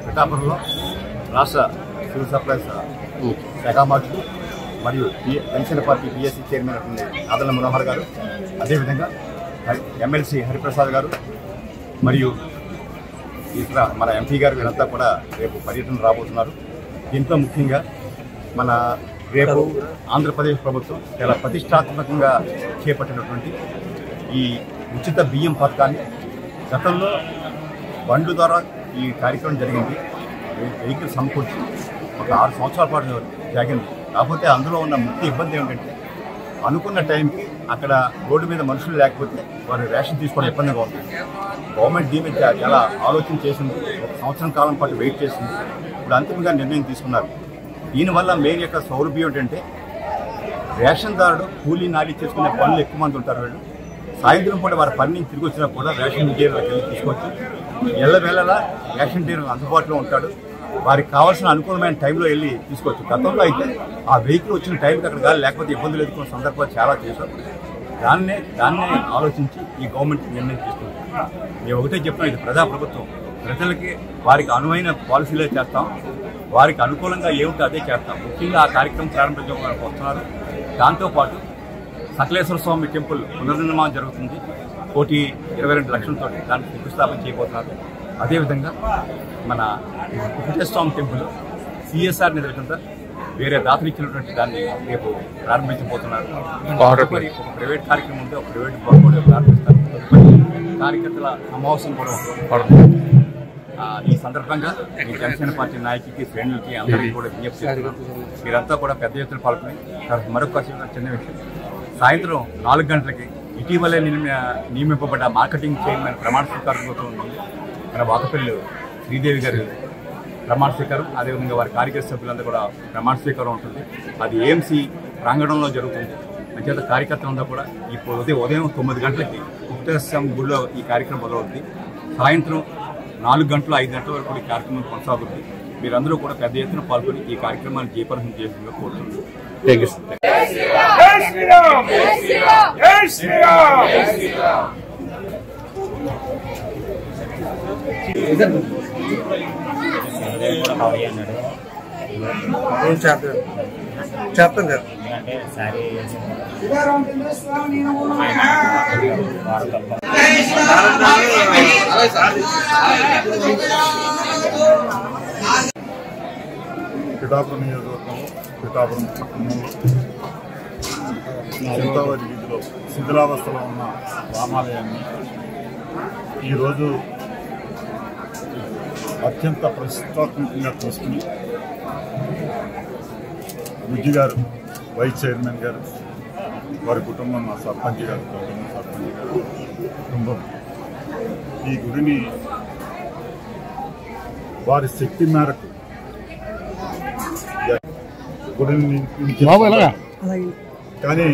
పిఠాపురంలో రాష్ట్ర civil supplies శాఖ మార్చులు మరియు పెన్షన్ పార్టీ పిఎస్సి చైర్మన్ అటువంటి ఆదల మనోహర్ గారు, అదేవిధంగా ఎమ్మెల్సీ హరిప్రసాద్ గారు మరియు ఇతర మన ఎంపీ గారు వీరంతా కూడా రేపు పర్యటన రాబోతున్నారు. దీంట్లో ముఖ్యంగా మన రేపు ఆంధ్రప్రదేశ్ ప్రభుత్వం చాలా ప్రతిష్టాత్మకంగా చేపట్టినటువంటి ఈ ఉచిత బియ్యం పథకాన్ని గతంలో బండ్ల ద్వారా ఈ కార్యక్రమం జరిగింది. వెహికల్ సమకూర్చి ఒక 6 సంవత్సరాల పాటు జరిగింది. కాకపోతే అందులో ఉన్న ముఖ్య ఇబ్బంది ఏమిటంటే అనుకున్న టైంకి అక్కడ రోడ్డు మీద మనుషులు లేకపోతే వారు రేషన్ తీసుకోవడం ఇబ్బందిగా ఉంది. గవర్నమెంట్ దీని మీద చాలా ఆలోచన చేసింది. 1 సంవత్సరం కాలం పాటు వెయిట్ చేసింది. ఇప్పుడు అంతిమంగా నిర్ణయం తీసుకున్నారు. దీనివల్ల మెయిన్ యొక్క సౌలభ్యం ఏంటంటే రేషన్దారుడు కూలీ నాలి చేసుకునే పనులు ఎక్కువ మంది ఉంటారు. వీళ్ళు సాయంత్రం పూట వారి పని నుంచి తిరిగి వచ్చినా కూడా రేషన్ డీలర్కి వెళ్ళి తీసుకోవచ్చు. ఎల్లవేళలా రేషన్ డీలర్ అందుబాటులో ఉంటాడు. వారికి కావాల్సిన అనుకూలమైన టైంలో వెళ్ళి తీసుకోవచ్చు. గతంలో అయితే ఆ వెహికల్ వచ్చిన టైంకి అక్కడ కానీ లేకపోతే ఇబ్బందులు ఎదుర్కొన్న సందర్భాలు చాలా చేశారు. దాన్నే ఆలోచించి ఈ గవర్నమెంట్ నిర్ణయం తీసుకుంది. మేము ఒకటే చెప్తాం, ఇది ప్రజాప్రభుత్వం. ప్రజలకి వారికి అనువైన పాలసీలే చేస్తాం, వారికి అనుకూలంగా ఏమిటో అదే చేస్తాం. ముఖ్యంగా ఆ కార్యక్రమం ప్రారంభించడానికి వస్తున్నారు. దాంతోపాటు సకలేశ్వర స్వామి టెంపుల్ పునర్నిర్మాణం జరుగుతుంది. 1,22,00,000తో దాన్ని శంకుస్థాపన చేయబోతున్నారు. అదేవిధంగా మన వెంకటేశ్వర టెంపుల్ సిఎస్ఆర్ నిధుల కింద వేరే దాతలు ఇచ్చినటువంటి దాన్ని రేపు ప్రారంభించబోతున్నారు. ఒక ప్రైవేట్ కార్యక్రమం ఉంటే ఒక ప్రైవేట్ కూడా ప్రారంభిస్తారు. కార్యకర్తల సమావేశం కూడా పడుతుంది. ఈ సందర్భంగా ఈ జనసేన పార్టీ నాయకులకి, శ్రేణులకి అందరికీ కూడా విజ్ఞప్తి చేస్తున్నాం. మీరంతా కూడా పెద్ద ఎత్తున పాల్గొని మరొక చిన్న విషయం, సాయంత్రం 4 గంటలకి ఇటీవలే నియమింపబడ్డ మార్కెటింగ్ చైర్మన్ ప్రమాణ స్వీకారం ఉంది. మన వాకపల్లి శ్రీదేవి గారు ప్రమాణ స్వీకారం, అదేవిధంగా వారి కార్యకర్త సభ్యులంతా కూడా ప్రమాణ స్వీకారం ఉంటుంది. అది ఏఎంసీ ప్రాంగణంలో జరుగుతుంది. అంచేత కార్యకర్తలంతా కూడా ఇప్పుడు ఉదయం 9 గంటలకి ముక్తేశ్వరం గుడిలో ఈ కార్యక్రమం మొదలవుతుంది. సాయంత్రం 4 గంటలు 5 గంటల వరకు ఈ కార్యక్రమం కొనసాగుతుంది. మీరందరూ కూడా పెద్ద ఎత్తున పాల్గొని ఈ కార్యక్రమాన్ని జయప్రదం చేసిందిగా కోరుతున్నాను. చెప్తాను సార్. పిఠాపురం నియోజకవర్గంలో పిఠాపురం పట్టణంలో చింతావరి వీధిలో శిథిలావస్థలో ఉన్న రామాలయాన్ని ఈరోజు అత్యంత ప్రతిష్టాత్మకంగా తీసుకుని బుజ్జి గారు వైస్ చైర్మన్ గారు, వారి కుటుంబం, మా సర్పంచ్ గారు, సర్పంచ్ గారు కుటుంబం ఈ గుడిని వారి శక్తి మేరకు గుడిని నిర్మించారు. కానీ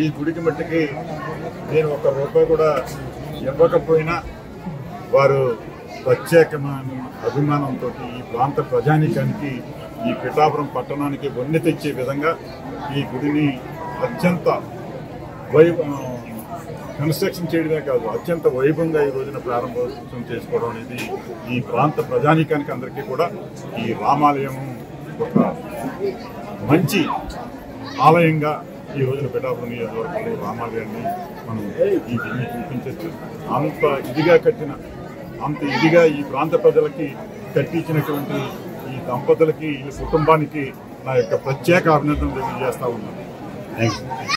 ఈ గుడికి మట్టికి నేను ₹1 కూడా ఇవ్వకపోయినా వారు ప్రత్యేకమైన అభిమానంతో ఈ ప్రాంత ప్రజానీకానికి, ఈ పిఠాపురం పట్టణానికి వన్నె తెచ్చే విధంగా ఈ గుడిని అత్యంత కన్స్ట్రక్షన్ చేయడమే కాదు, అత్యంత వైభవంగా ఈ రోజున ప్రారంభోత్సవం చేసుకోవడం అనేది ఈ ప్రాంత ప్రజానీకానికి అందరికీ కూడా ఈ రామాలయం ఒక మంచి ఆలయంగా ఈ రోజున పిఠాపురం నియోజకవర్గంలో రామాలయాన్ని మనం ఈ దీన్ని చూపించవచ్చు. అంత ఇదిగా ఈ ప్రాంత ప్రజలకి కట్టించినటువంటి ఈ దంపతులకి, ఈ కుటుంబానికి నా యొక్క ప్రత్యేక అభినందనలు తెలియజేస్తా ఉన్నాను. Thank you.